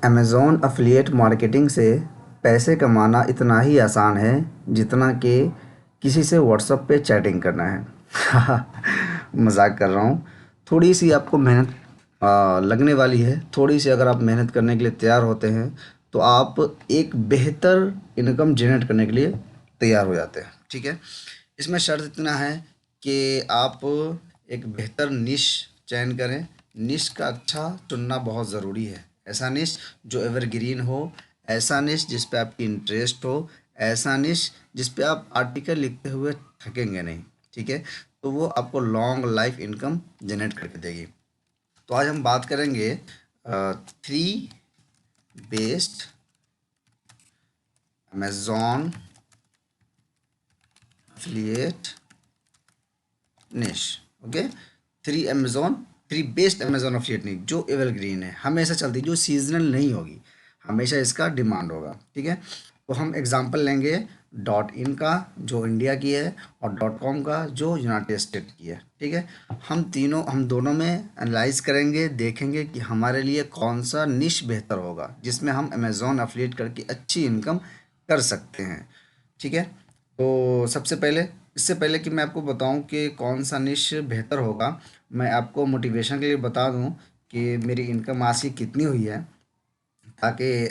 Amazon affiliate marketing से पैसे कमाना इतना ही आसान है जितना कि किसी से व्हाट्सएप पे चैटिंग करना है। मजाक कर रहा हूँ। थोड़ी सी आपको मेहनत लगने वाली है। थोड़ी सी अगर आप मेहनत करने के लिए तैयार होते हैं तो आप एक बेहतर इनकम जनरेट करने के लिए तैयार हो जाते हैं। ठीक है। इसमें शर्त इतना है कि आप एक बेहतर निश चयन करें। निश का अच्छा चुनना बहुत ज़रूरी है। ऐसा निश जो एवरग्रीन हो, ऐसा निश जिस पे आपकी इंटरेस्ट हो, ऐसा निश जिस पे आप आर्टिकल लिखते हुए थकेंगे नहीं। ठीक है। तो वो आपको लॉन्ग लाइफ इनकम जनरेट करके देगी। तो आज हम बात करेंगे थ्री बेस्ड अमेजॉन एफिलिएट निश। Okay. Three best Amazon affiliate निश जो एवरग्रीन है, हमेशा चलती, जो सीजनल नहीं होगी, हमेशा इसका डिमांड होगा। ठीक है। तो हम एग्जांपल लेंगे डॉट इन का जो इंडिया की है और डॉट कॉम का जो यूनाइटेड स्टेट की है। ठीक है। हम दोनों में एनालाइज करेंगे, देखेंगे कि हमारे लिए कौन सा निश बेहतर होगा जिसमें हम अमेजोन एफिलिएट करके अच्छी इनकम कर सकते हैं। ठीक है। तो सबसे पहले, इससे पहले कि मैं आपको बताऊं कि कौन सा निश बेहतर होगा, मैं आपको मोटिवेशन के लिए बता दूं कि मेरी इनकम मासिक कितनी हुई है, ताकि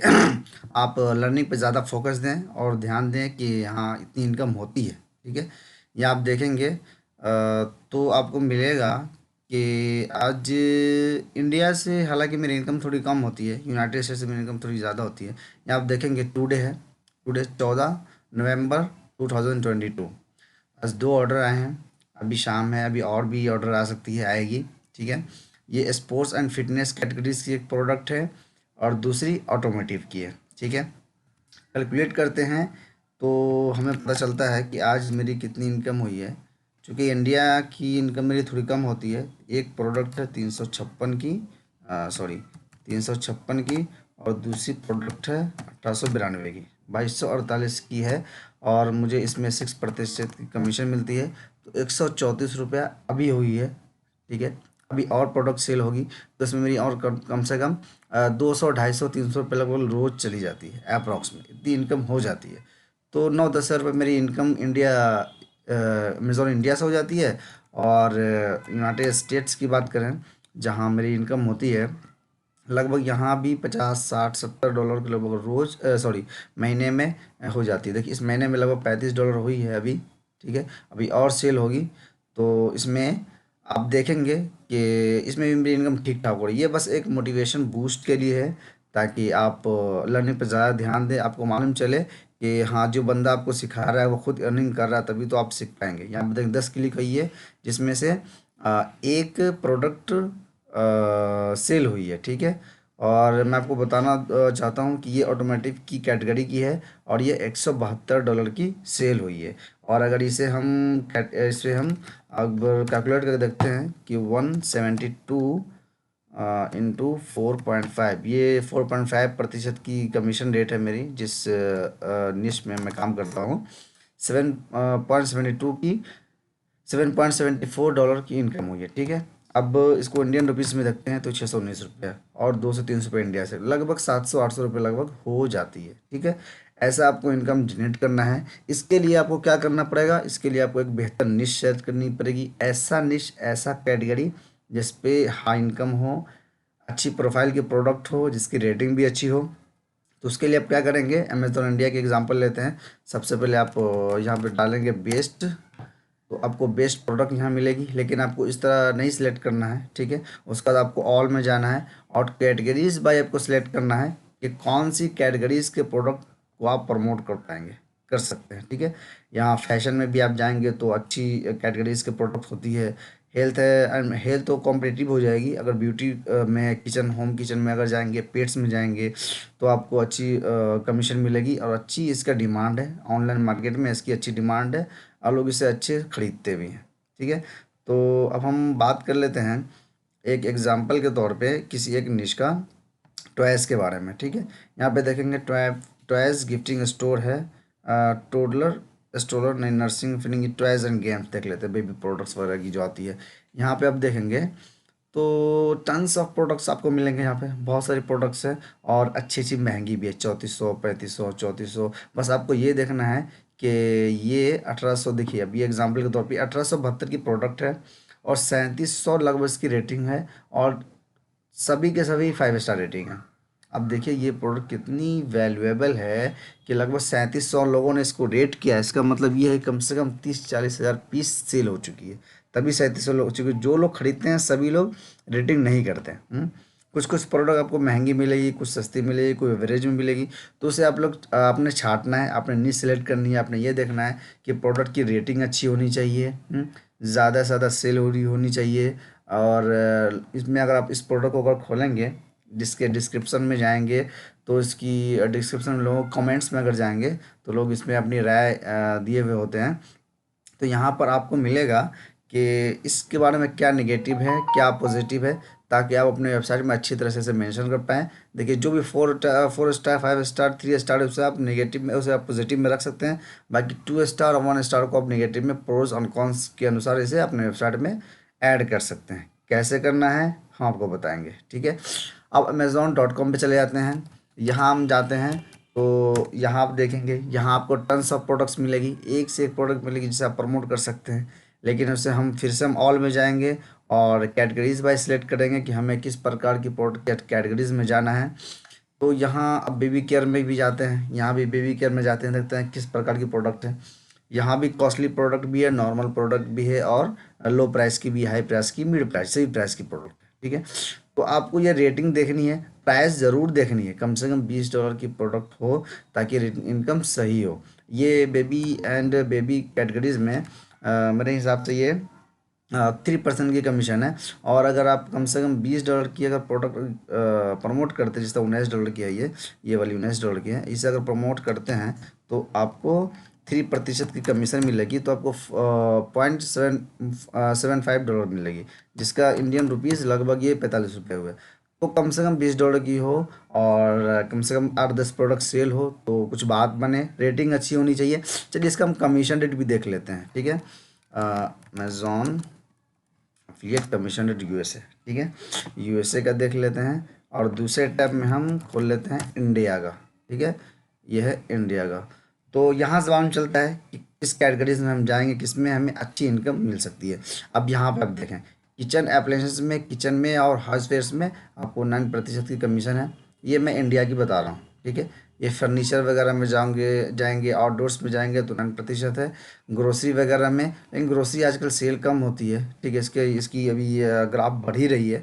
आप लर्निंग पे ज़्यादा फोकस दें और ध्यान दें कि हाँ इतनी इनकम होती है। ठीक है। ये आप देखेंगे तो आपको मिलेगा कि आज इंडिया से हालांकि मेरी इनकम थोड़ी कम होती है, यूनाइटेड स्टेट से मेरी इनकम थोड़ी ज़्यादा होती है। ये आप देखेंगे टुडे है, टुडे 14 नवंबर 2022। बस दो ऑर्डर आए हैं। अभी शाम है, अभी और भी ऑर्डर आ सकती है, आएगी। ठीक है। ये स्पोर्ट्स एंड फिटनेस कैटेगरीज की एक प्रोडक्ट है और दूसरी ऑटोमोटिव की है। ठीक है। कैलकुलेट करते हैं तो हमें पता चलता है कि आज मेरी कितनी इनकम हुई है। चूँकि इंडिया की इनकम मेरी थोड़ी कम होती है। एक प्रोडक्ट है 356 की, सॉरी 356 की, और दूसरी प्रोडक्ट है 1892 की, 2248 की है। और मुझे इसमें 6% की कमीशन मिलती है। तो 134 रुपया अभी हुई है। ठीक है। अभी और प्रोडक्ट सेल होगी तो इसमें मेरी और कम से कम 200 250 300 रुपये लगभग रोज़ चली जाती है। अप्रॉक्स में इतनी इनकम हो जाती है। तो 9-10 हज़ार रुपये मेरी इनकम इंडिया, अमेज़ॉन इंडिया से हो जाती है। और यूनाइटेड स्टेट्स की बात करें जहाँ मेरी इनकम होती है, लगभग यहाँ भी 50 60 70 डॉलर के लगभग रोज़, सॉरी, महीने में हो जाती है। देखिए इस महीने में लगभग 35 डॉलर हुई है अभी। ठीक है। अभी और सेल होगी तो इसमें आप देखेंगे कि इसमें भी मेरी इनकम ठीक ठाक हो रही है। बस एक मोटिवेशन बूस्ट के लिए है, ताकि आप लर्निंग पर ज़्यादा ध्यान दें। आपको मालूम चले कि हाँ जो बंदा आपको सिखा रहा है वो खुद अर्निंग कर रहा है, तभी तो आप सीख पाएंगे। यहाँ पे देखिए 10 क्लिक हुई है जिसमें से एक प्रोडक्ट सेल हुई है। ठीक है। और मैं आपको बताना चाहता हूँ कि ये ऑटोमेटिक की कैटेगरी की है और ये 172 डॉलर की सेल हुई है। और अगर इसे हम अगर कैलकुलेट करके देखते हैं कि 172 इंटू 4.5, ये 4.5% की कमीशन रेट है मेरी, जिस निश में मैं काम करता हूँ। 7.72 की 7.74 डॉलर की इनकम हुई है। ठीक है। अब इसको इंडियन रुपीस में देखते हैं तो 619 रुपये, और 200 300 रुपये इंडिया से लगभग 700 800 रुपये लगभग हो जाती है। ठीक है। ऐसा आपको इनकम जनरेट करना है। इसके लिए आपको क्या करना पड़ेगा, इसके लिए आपको एक बेहतर निश सेट करनी पड़ेगी। ऐसा निश, ऐसा कैटेगरी जिस पे हाई इनकम हो, अच्छी प्रोफाइल के प्रोडक्ट हो, जिसकी रेटिंग भी अच्छी हो। तो उसके लिए आप क्या करेंगे, अमेजोन इंडिया के एग्जांपल लेते हैं। सबसे पहले आप यहाँ पे डालेंगे बेस्ट, तो आपको बेस्ट प्रोडक्ट यहाँ मिलेगी। लेकिन आपको इस तरह नहीं सिलेक्ट करना है। ठीक है। उसके बाद आपको ऑल में जाना है और कैटेगरीज बाय आपको सिलेक्ट करना है कि कौन सी कैटेगरीज के प्रोडक्ट को आप प्रमोट कर पाएंगे, कर सकते हैं। ठीक है। यहाँ फैशन में भी आप जाएंगे तो अच्छी कैटेगरीज के प्रोडक्ट होती है। हेल्थ है, एंड हेल्थ तो कॉम्पिटिटिव हो जाएगी। अगर ब्यूटी में, किचन, होम किचन में अगर जाएंगे, पेट्स में जाएंगे, तो आपको अच्छी कमीशन मिलेगी और अच्छी इसका डिमांड है। ऑनलाइन मार्केट में इसकी अच्छी डिमांड है और लोग इसे अच्छे खरीदते भी हैं। ठीक है। तो अब हम बात कर लेते हैं एक एग्जांपल के तौर पे किसी एक निश का, टॉयज़ के बारे में। ठीक है। यहाँ पे देखेंगे टॉयज़ गिफ्टिंग स्टोर है, टोडलर स्टोलर, नहीं, nursing, fitting, toys and games देख लेते हैं, बेबी प्रोडक्ट्स वगैरह की जो आती है। यहाँ पे आप देखेंगे तो टन्स ऑफ प्रोडक्ट्स आपको मिलेंगे यहाँ पे, बहुत सारी प्रोडक्ट्स हैं और अच्छी अच्छी महंगी भी है, 3400, 3500, 3400। बस आपको ये देखना है कि ये 1800, देखिए अभी एग्जाम्पल के तौर पे 1872 की प्रोडक्ट है और 3700 लगभग इसकी रेटिंग है और सभी के सभी 5 स्टार रेटिंग है। अब देखिए ये प्रोडक्ट कितनी वैल्यूएबल है कि लगभग 3700 लोगों ने इसको रेट किया है। इसका मतलब ये है कम से कम 30-40 हज़ार पीस सेल हो चुकी है, तभी 3700 लोग, चूँकि जो लोग खरीदते हैं सभी लोग रेटिंग नहीं करते हैं। कुछ कुछ प्रोडक्ट आपको महंगी मिलेगी, कुछ सस्ती मिलेगी, कोई एवरेज में मिलेगी। तो उसे आप लोग आपने छांटना है, आपने नीच सेलेक्ट करनी है, आपने ये देखना है कि प्रोडक्ट की रेटिंग अच्छी होनी चाहिए, ज़्यादा से ज़्यादा सेल हो रही होनी चाहिए। और इसमें अगर आप इस प्रोडक्ट को अगर खोलेंगे, जिसके डिस्क्रिप्शन में जाएंगे तो इसकी डिस्क्रिप्शन में लोग कमेंट्स में अगर जाएंगे तो लोग इसमें अपनी राय दिए हुए होते हैं। तो यहाँ पर आपको मिलेगा कि इसके बारे में क्या नेगेटिव है, क्या पॉजिटिव है, ताकि आप अपने वेबसाइट में अच्छी तरह से इसे मेंशन कर पाएँ। देखिए जो भी 4 स्टार, 5 स्टार, 3 स्टार, उसे आप नेगेटिव में, उसे आप पॉजिटिव में रख सकते हैं। बाकी 2 स्टार और 1 स्टार को आप नेगेटिव में प्रोज और कॉन्स के अनुसार इसे अपने वेबसाइट में ऐड कर सकते हैं। कैसे करना है हम आपको बताएंगे, ठीक है। अब Amazon.com पे चले जाते हैं, यहाँ हम जाते हैं तो यहाँ आप देखेंगे, यहाँ आपको टन्स ऑफ प्रोडक्ट्स मिलेगी, एक से एक प्रोडक्ट मिलेगी जिसे आप प्रमोट कर सकते हैं। लेकिन उससे हम फिर से हम ऑल में जाएंगे और कैटेगरीज वाइज सिलेक्ट करेंगे कि हमें किस प्रकार की प्रोडक्ट कैटेगरीज में जाना है। तो यहाँ अब बेबी केयर में भी जाते हैं, यहाँ भी बेबी केयर में जाते हैं, देखते हैं किस प्रकार की प्रोडक्ट है। यहाँ भी कॉस्टली प्रोडक्ट भी है, नॉर्मल प्रोडक्ट भी है और लो प्राइस की भी, हाई प्राइस की, मिड प्राइस, सही प्राइस की प्रोडक्ट है, ठीक है। तो आपको ये रेटिंग देखनी है, प्राइस ज़रूर देखनी है, कम से कम $20 की प्रोडक्ट हो ताकि इनकम सही हो। ये बेबी एंड बेबी कैटेगरीज में मेरे हिसाब से ये 3% की कमीशन है। और अगर आप कम से कम $20 की अगर प्रोडक्ट प्रमोट करते हैं, जैसे $19 की है, ये वाली $19 की है, इसे अगर प्रमोट करते हैं तो आपको 3% की कमीशन मिलेगी। तो आपको $0.75 मिलेगी, जिसका इंडियन रुपीज़ लगभग ये 45 रुपये हुए। तो कम से कम $20 की हो और कम से कम 8-10 प्रोडक्ट सेल हो तो कुछ बात बने, रेटिंग अच्छी होनी चाहिए। चलिए इसका हम कमीशन रेट भी देख लेते हैं, ठीक है। Amazon affiliate commission rate USA, ठीक है, यूएसए का देख लेते हैं। और दूसरे टैब में हम खोल लेते हैं इंडिया का, ठीक है, यह है इंडिया का। तो यहाँ से मालूम चलता है कि किस कैटेगरीज में हम जाएंगे, किस में हमें अच्छी इनकम मिल सकती है। अब यहाँ पर आप देखें, किचन अप्लायंसेस में, किचन में और हाउसवेयर्स में आपको 9% की कमीशन है। ये मैं इंडिया की बता रहा हूँ, ठीक है। ये फर्नीचर वगैरह में जाएंगे आउटडोर्स में जाएंगे तो 9% है। ग्रोसरी वगैरह में, लेकिन ग्रोसरी आजकल सेल कम होती है, ठीक है, इसकी अभी ग्राफ बढ़ ही रही है।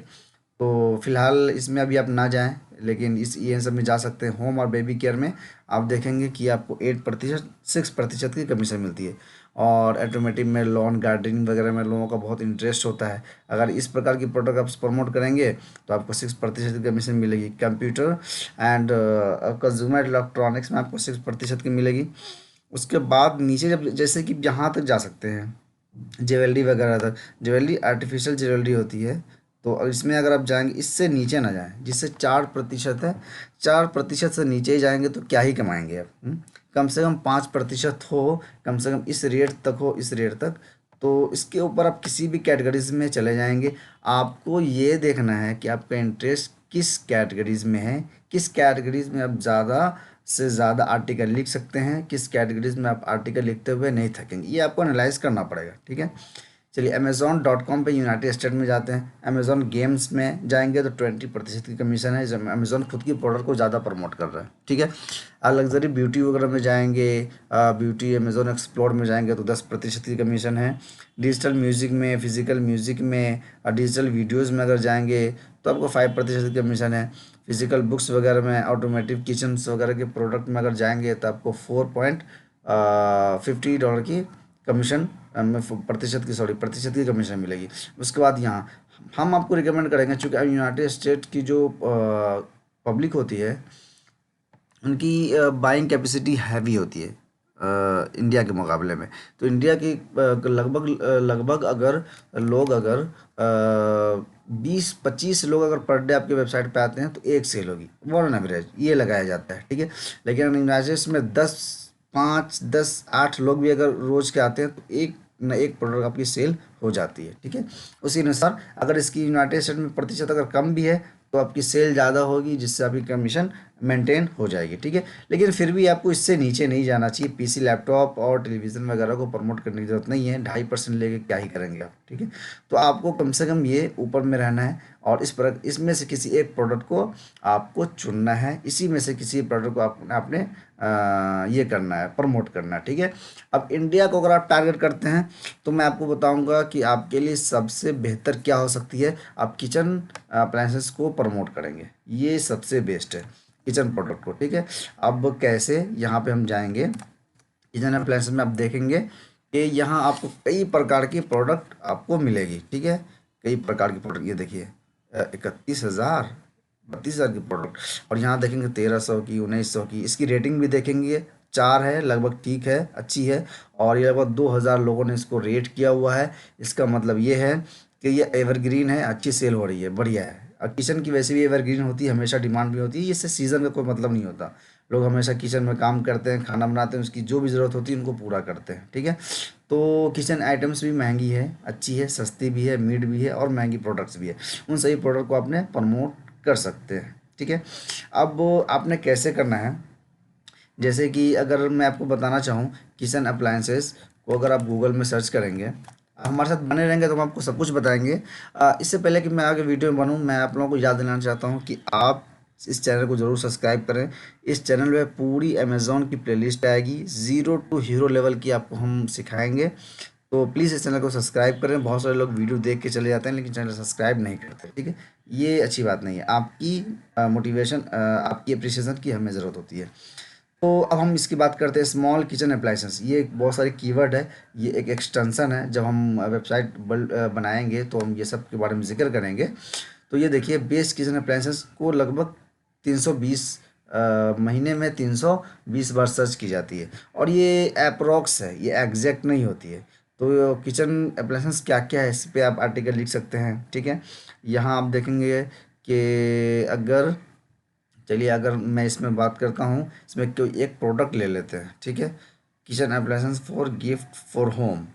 तो फिलहाल इसमें अभी आप ना जाएं, लेकिन ये सब में जा सकते हैं। होम और बेबी केयर में आप देखेंगे कि आपको 8%, 6% की कमीशन मिलती है। और ऑटोमेटिक में, लॉन गार्डनिंग वगैरह में लोगों का बहुत इंटरेस्ट होता है। अगर इस प्रकार की प्रोडक्ट आप प्रमोट करेंगे तो आपको 6% की कमीशन मिलेगी। कंप्यूटर एंड कंज्यूमर इलेक्ट्रॉनिक्स में आपको 6% की मिलेगी। उसके बाद नीचे जब, जैसे कि यहाँ तक जा सकते हैं, ज्वेलरी वगैरह तक। ज्वेलरी आर्टिफिशियल ज्वेलरी होती है, तो इसमें अगर आप जाएंगे, इससे नीचे ना जाएं, जिससे 4% है, 4% से नीचे ही जाएंगे तो क्या ही कमाएंगे आप। कम से कम 5% हो, कम से कम इस रेट तक हो, इस रेट तक। तो इसके ऊपर आप किसी भी कैटेगरीज में चले जाएंगे। आपको ये देखना है कि आपका इंटरेस्ट किस कैटेगरीज में है, किस कैटेगरीज में आप ज़्यादा से ज़्यादा आर्टिकल लिख सकते हैं, किस कैटेगरीज में आप आर्टिकल लिखते हुए नहीं थकेंगे, ये आपको एनालाइज करना पड़ेगा, ठीक है। चलिए Amazon.com पे यूनाइटेड स्टेट में जाते हैं। अमेज़ॉन गेम्स में जाएंगे तो 20% की कमीशन है, जब अमेज़ॉन खुद की प्रोडक्ट को ज़्यादा प्रमोट कर रहा है, ठीक है। लग्जरी ब्यूटी वगैरह में जाएंगे, ब्यूटी अमेज़ॉन एक्सप्लोर में जाएंगे तो 10% की कमीशन है। डिजिटल म्यूज़िक में, फिज़िकल म्यूज़िक में और डिजिटल वीडियोज़ में अगर जाएंगे तो आपको 5% की कमीशन है। फिज़िकल बुक्स वगैरह में, ऑटोमेटिव किचन्स वगैरह के प्रोडक्ट में अगर जाएंगे तो आपको $4.50 की कमीशन प्रतिशत की कमीशन मिलेगी। उसके बाद यहाँ हम आपको रिकमेंड करेंगे, चूँकि यूनाइटेड स्टेट की जो पब्लिक होती है उनकी बाइंग कैपेसिटी हैवी होती है इंडिया के मुकाबले में। तो इंडिया की लगभग अगर लोग, अगर 20-25 लोग अगर पर डे आपके वेबसाइट पे आते हैं तो एक सेल होगी, ऑन एवरेज ये लगाया जाता है, ठीक है। लेकिन यूनाइटेड स्टेट्स में 10, 5, 10, 8 लोग भी अगर रोज़ के आते हैं तो एक न एक प्रोडक्ट आपकी सेल हो जाती है, ठीक है। उसी अनुसार अगर इसकी यूनाइटेड स्टेट में प्रतिशत अगर कम भी है तो आपकी सेल ज़्यादा होगी, जिससे आपकी कमीशन मेंटेन हो जाएगी, ठीक है। लेकिन फिर भी आपको इससे नीचे नहीं जाना चाहिए। पीसी, लैपटॉप और टेलीविज़न वगैरह को प्रमोट करने की ज़रूरत नहीं है। 2.5% लेके क्या ही करेंगे आप, ठीक है। तो आपको कम से कम ये ऊपर में रहना है और इसमें से किसी एक प्रोडक्ट को आपको चुनना है, इसी में से किसी प्रोडक्ट को आपने ये करना है, प्रमोट करना है, ठीक है। अब इंडिया को अगर आप टारगेट करते हैं तो मैं आपको बताऊंगा कि आपके लिए सबसे बेहतर क्या हो सकती है। आप किचन अप्लायंसेस को प्रमोट करेंगे, ये सबसे बेस्ट है किचन प्रोडक्ट को, ठीक है। अब कैसे, यहाँ पे हम जाएंगे किचन अप्लायंसेस में, आप देखेंगे कि यहाँ आपको कई प्रकार की प्रोडक्ट आपको मिलेगी, ठीक है। कई प्रकार की प्रोडक्ट, ये देखिए 31,000 32,000 की प्रोडक्ट, और यहाँ देखेंगे 1,300 की, 1,900 की। इसकी रेटिंग भी देखेंगे 4 है, लगभग ठीक है, अच्छी है। और ये लगभग 2,000 लोगों ने इसको रेट किया हुआ है। इसका मतलब ये है कि ये एवरग्रीन है, अच्छी सेल हो रही है, बढ़िया है। और किचन की वैसे भी एवरग्रीन होती है, हमेशा डिमांड भी होती है, इससे सीज़न का कोई मतलब नहीं होता। लोग हमेशा किचन में काम करते हैं, खाना बनाते हैं, उसकी जो भी ज़रूरत होती है उनको पूरा करते हैं, ठीक है। तो किचन आइटम्स भी महंगी है, अच्छी है, सस्ती भी है, मिड भी है और महंगी प्रोडक्ट्स भी है। उन सभी प्रोडक्ट को आपने प्रमोट कर सकते हैं, ठीक है। अब आपने कैसे करना है, जैसे कि अगर मैं आपको बताना चाहूँ, किचन अप्लायंसेस को अगर आप गूगल में सर्च करेंगे, हमारे साथ बने रहेंगे तो हम आपको सब कुछ बताएंगे। इससे पहले कि मैं आगे वीडियो में बनूँ, मैं आप लोगों को याद दिलाना चाहता हूँ कि आप इस चैनल को ज़रूर सब्सक्राइब करें। इस चैनल में पूरी अमेज़ॉन की प्लेलिस्ट आएगी, ज़ीरो टू हीरो लेवल की आपको हम सिखाएंगे। तो प्लीज़ इस चैनल को सब्सक्राइब करें। बहुत सारे लोग वीडियो देख के चले जाते हैं लेकिन चैनल सब्सक्राइब नहीं करते, ठीक है। ये अच्छी बात नहीं है। आपकी मोटिवेशन, आपकी अप्रिसिएशन की हमें ज़रूरत होती है। तो अब हम इसकी बात करते हैं, स्मॉल किचन अप्लायंसेस। ये एक बहुत सारी कीवर्ड है, ये एक एक्सटेंशन है। जब हम वेबसाइट बनाएंगे तो हम ये सब के बारे में जिक्र करेंगे। तो ये देखिए, बेस किचन अप्लायंसेस को लगभग 320 महीने में 320 बार सर्च की जाती है, और ये अप्रोक्स है, ये एग्जैक्ट नहीं होती है। तो किचन अप्लायंसेस क्या क्या है, इस पे आप आर्टिकल लिख सकते हैं, ठीक है। यहाँ आप देखेंगे कि अगर, चलिए अगर मैं इसमें बात करता हूँ, इसमें कोई एक प्रोडक्ट ले लेते हैं, ठीक है। Kitchen appliances for gift for home,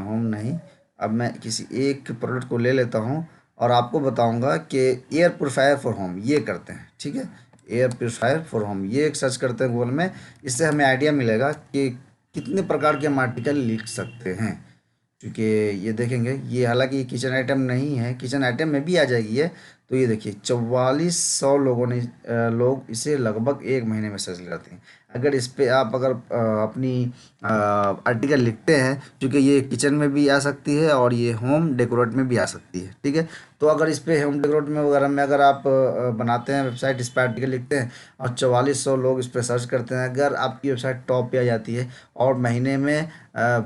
home नहीं, अब मैं किसी एक प्रोडक्ट को ले लेता हूँ और आपको बताऊंगा कि एयर प्योरीफायर फॉर होम, ये करते हैं, ठीक है। एयर प्योरीफायर फॉर होम, ये एक सर्च करते हैं गूगल में। इससे हमें आइडिया मिलेगा कि कितने प्रकार के हम आर्टिकल लिख सकते हैं। क्योंकि ये देखेंगे, ये हालांकि ये किचन आइटम नहीं है, किचन आइटम में भी आ जाएगी ये। तो ये देखिए 4400 लोगों ने लोग इसे लगभग एक महीने में सर्च लगाते हैं। अगर इस पे आप अगर अपनी आर्टिकल लिखते हैं, क्योंकि ये किचन में भी आ सकती है और ये होम डेकोरेट में भी आ सकती है, ठीक है। तो अगर इस पे होम डेकोरेट में वगैरह में अगर आप बनाते हैं वेबसाइट, इस पर आर्टिकल लिखते हैं और 4400 लोग इस पर सर्च करते हैं, अगर आपकी वेबसाइट टॉप पे आ जाती है और महीने में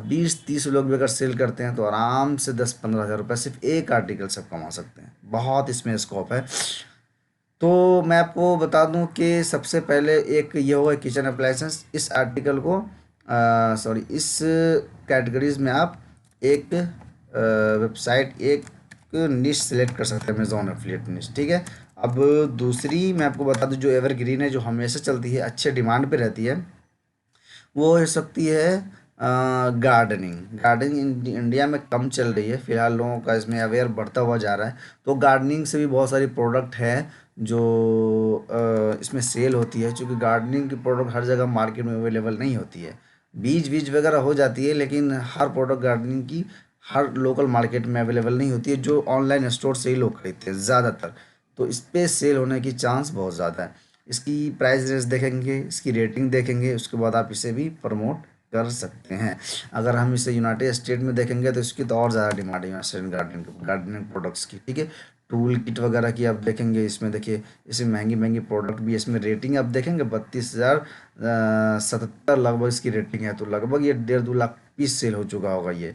20-30 लोग भी अगर सेल करते हैं, तो आराम से 10-15 हज़ार रुपये सिर्फ एक आर्टिकल से कमा सकते हैं। बहुत इसमें स्कोप है। तो मैं आपको बता दूं कि सबसे पहले एक ये होगा किचन अप्लायंसेस। इस आर्टिकल को, सॉरी, इस कैटेगरीज में आप एक वेबसाइट, एक निश सेलेक्ट कर सकते हैं, अमेजॉन एफिलिएट निश, ठीक है। अब दूसरी मैं आपको बता दूं, जो एवरग्रीन है, जो हमेशा चलती है, अच्छे डिमांड पे रहती है, वो हो सकती है गार्डनिंग। गार्डनिंग इंडिया में कम चल रही है फिलहाल, लोगों का इसमें अवेयर बढ़ता हुआ जा रहा है। तो गार्डनिंग से भी बहुत सारी प्रोडक्ट है जो इसमें सेल होती है, क्योंकि गार्डनिंग की प्रोडक्ट हर जगह मार्केट में अवेलेबल नहीं होती है। बीज बीज वगैरह हो जाती है, लेकिन हर प्रोडक्ट गार्डनिंग की हर लोकल मार्केट में अवेलेबल नहीं होती है, जो ऑनलाइन स्टोर से ही लोग खरीदते हैं ज़्यादातर। तो इस पे सेल होने की चांस बहुत ज़्यादा है। इसकी प्राइस रेंज देखेंगे, इसकी रेटिंग देखेंगे, उसके बाद आप इसे भी प्रमोट कर सकते हैं। अगर हम इसे यूनाइटेड स्टेट में देखेंगे तो इसकी तो और ज़्यादा डिमांड है यूनाइटेड गार्डनिंग प्रोडक्ट्स की, ठीक है। टूल किट वगैरह की आप देखेंगे, इसमें देखिए, इसमें महंगी महंगी प्रोडक्ट भी है। इसमें रेटिंग आप देखेंगे 32,077 लगभग इसकी रेटिंग है। तो लगभग ये 1.5-2 लाख पीस सेल हो चुका होगा ये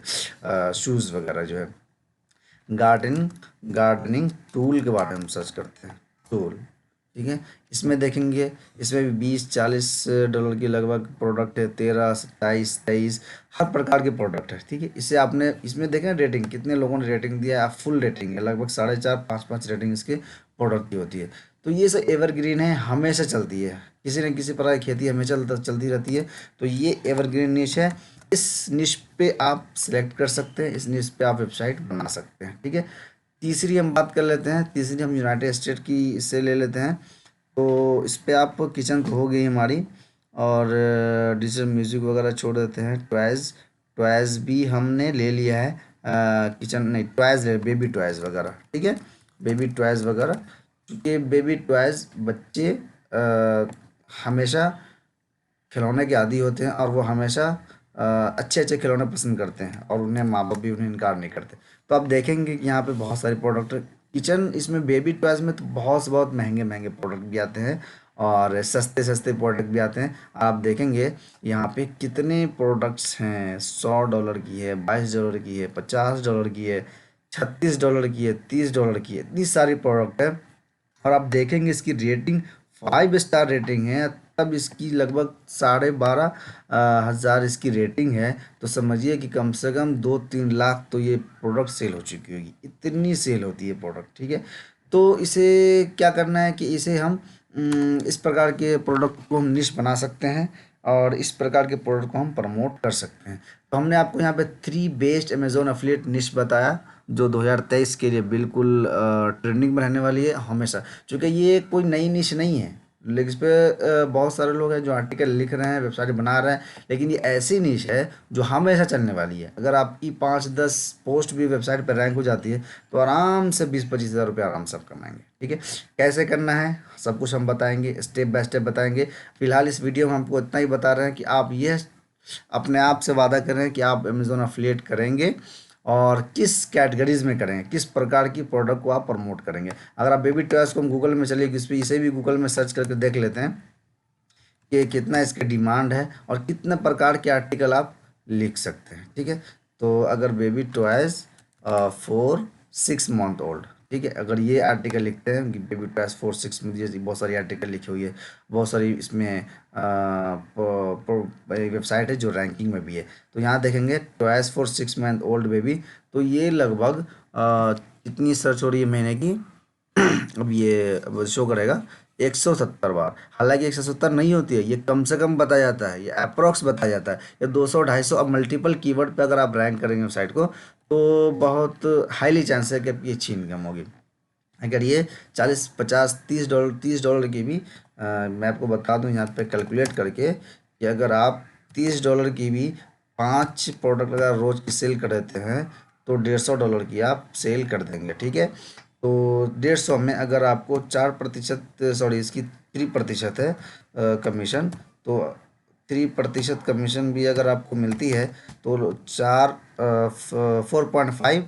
शूज़ वगैरह जो है। गार्डनिंग गार्डनिंग टूल के बारे में सर्च करते हैं, टूल, ठीक है। इसमें देखेंगे, इसमें भी 20-40 डॉलर की लगभग प्रोडक्ट है, 13, 27, 23 हर प्रकार के प्रोडक्ट है, ठीक है। इसे आपने इसमें देखें रेटिंग, कितने लोगों ने रेटिंग दिया है, फुल रेटिंग है, लगभग 4.5, 5-5 रेटिंग इसके प्रोडक्ट की होती है। तो ये सब एवरग्रीन है, हमेशा चलती है, किसी न किसी प्रकार की खेती हमेशा चलती रहती है। तो ये एवरग्रीन निश है। इस निश पे आप सिलेक्ट कर सकते हैं, इस निश पे आप वेबसाइट बना सकते हैं। ठीक है, तीसरी हम बात कर लेते हैं, तीसरी हम यूनाइटेड स्टेट की इससे ले लेते हैं। तो इस पे आप किचन तो हो गई हमारी, और डिजिटल म्यूज़िक वगैरह छोड़ देते हैं। टॉयज़, टॉयज़ भी हमने ले लिया है, किचन नहीं, टॉयज़ ले, बेबी टॉयज़ वगैरह। ठीक है, बेबी टॉयज़ वगैरह, क्योंकि बेबी टॉयज़ बच्चे हमेशा खिलौने के आदी होते हैं, और वो हमेशा अच्छे अच्छे खिलौने पसंद करते हैं, और उन्हें माँ बाप भी उन्हें इनकार नहीं करते। तो आप देखेंगे कि यहाँ पे बहुत सारे प्रोडक्ट किचन, इसमें बेबी टॉयज़ में तो बहुत से बहुत महंगे महंगे प्रोडक्ट भी आते हैं, और सस्ते सस्ते प्रोडक्ट भी आते हैं। आप देखेंगे यहाँ पे कितने प्रोडक्ट्स हैं, $100 की है, $22 की है, $50 की है, $36 की है, $30 की है, इतनी सारी प्रोडक्ट है। और आप देखेंगे इसकी रेटिंग 5 स्टार रेटिंग है, तब इसकी लगभग 12,500 इसकी रेटिंग है। तो समझिए कि कम से कम 2-3 लाख तो ये प्रोडक्ट सेल हो चुकी होगी, इतनी सेल होती है प्रोडक्ट। ठीक है, तो इसे क्या करना है कि इसे हम इस प्रकार के प्रोडक्ट को हम निश बना सकते हैं, और इस प्रकार के प्रोडक्ट को हम प्रमोट कर सकते हैं। तो हमने आपको यहाँ पे 3 बेस्ट अमेजोन अफिलिएट निश बताया, जो 2023 के लिए बिल्कुल ट्रेंडिंग में रहने वाली है हमेशा, क्योंकि ये कोई नई निश नहीं है। लेकिन इस पे बहुत सारे लोग हैं जो आर्टिकल लिख रहे हैं, वेबसाइट बना रहे हैं, लेकिन ये ऐसी निश है जो हमेशा चलने वाली है। अगर आपकी 5-10 पोस्ट भी वेबसाइट पर रैंक हो जाती है, तो आराम से 20-25 हज़ार रुपये आराम से आप कमाएंगे। ठीक है, कैसे करना है सब कुछ हम बताएंगे, स्टेप बाय स्टेप बताएंगे। फिलहाल इस वीडियो में हमको इतना ही बता रहे हैं कि आप ये अपने आप से वादा करें कि आप अमेज़ोन अफिलिएट करेंगे, और किस कैटेगरीज में करेंगे, किस प्रकार की प्रोडक्ट को आप प्रमोट करेंगे। अगर आप बेबी टॉयज़ को हम गूगल में चलिए, इस पर इसे भी गूगल में सर्च करके देख लेते हैं कि कितना इसकी डिमांड है, और कितने प्रकार के आर्टिकल आप लिख सकते हैं। ठीक है, तो अगर बेबी टॉयज़ 4-6 मंथ ओल्ड, ठीक है, अगर ये आर्टिकल लिखते हैं कि बेबी टॉयज़ 4-6 में, जैसे बहुत सारी आर्टिकल लिखी हुई है, बहुत सारी इसमें वेबसाइट है जो रैंकिंग में भी है। तो यहाँ देखेंगे toys for 6 month old baby, तो ये लगभग कितनी सर्च हो रही है महीने की, अब ये शो करेगा 170 बार। हालांकि 170 नहीं होती है, ये कम से कम बताया जाता है, ये अप्रोक्स बताया जाता है, ये 200-250। अब मल्टीपल कीवर्ड पे अगर आप रैंक करेंगे वेबसाइट को, तो बहुत हाईली चांस है कि आपकी अच्छी इनकम होगी। अगर ये 40-50 $30 $30 की भी मैं आपको बता दूं यहाँ पे कैलकुलेट करके, कि अगर आप $30 की भी 5 प्रोडक्ट अगर रोज़ की सेल कर देते हैं, तो $150 की आप सेल कर देंगे। ठीक है, तो 150 में अगर आपको 4%, सॉरी इसकी 3% है कमीशन, तो 3% कमीशन भी अगर आपको मिलती है, तो 4.5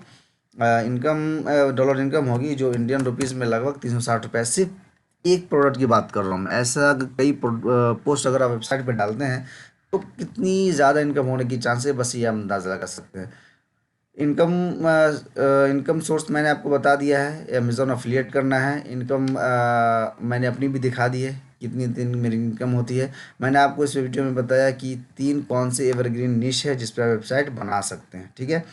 इनकम डॉलर इनकम होगी, जो इंडियन रुपीज़ में लगभग 360 रुपये। सिर्फ एक प्रोडक्ट की बात कर रहा हूँ मैं, ऐसा कई पोस्ट अगर आप वेबसाइट पे डालते हैं, तो कितनी ज़्यादा इनकम होने की चांस है, बस ये हम अंदाज़ा लगा सकते हैं। इनकम इनकम सोर्स मैंने आपको बता दिया है, अमेज़ॉन अफिलिएट करना है। इनकम मैंने अपनी भी दिखा दी है, कितनी दिन मेरी इनकम होती है। मैंने आपको इस वीडियो में बताया कि 3 कौन से एवरग्रीन निश है जिस पे आप वेबसाइट बना सकते हैं। ठीक है,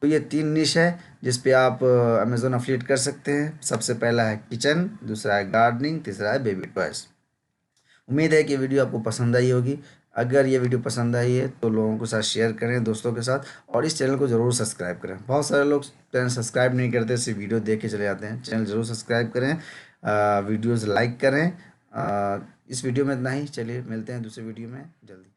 तो ये 3 निश है जिस पे आप अमेज़ॉन अफिलिएट कर सकते हैं। सबसे पहला है किचन, दूसरा है गार्डनिंग, तीसरा है बेबी टॉयज़। उम्मीद है कि वीडियो आपको पसंद आई होगी। अगर ये वीडियो पसंद आई है तो लोगों के साथ शेयर करें, दोस्तों के साथ, और इस चैनल को ज़रूर सब्सक्राइब करें। बहुत सारे लोग चैनल सब्सक्राइब नहीं करते, सिर्फ वीडियो देख के चले जाते हैं। चैनल ज़रूर सब्सक्राइब करें, वीडियोज़ लाइक करें। इस वीडियो में इतना ही, चलिए मिलते हैं दूसरे वीडियो में जल्दी।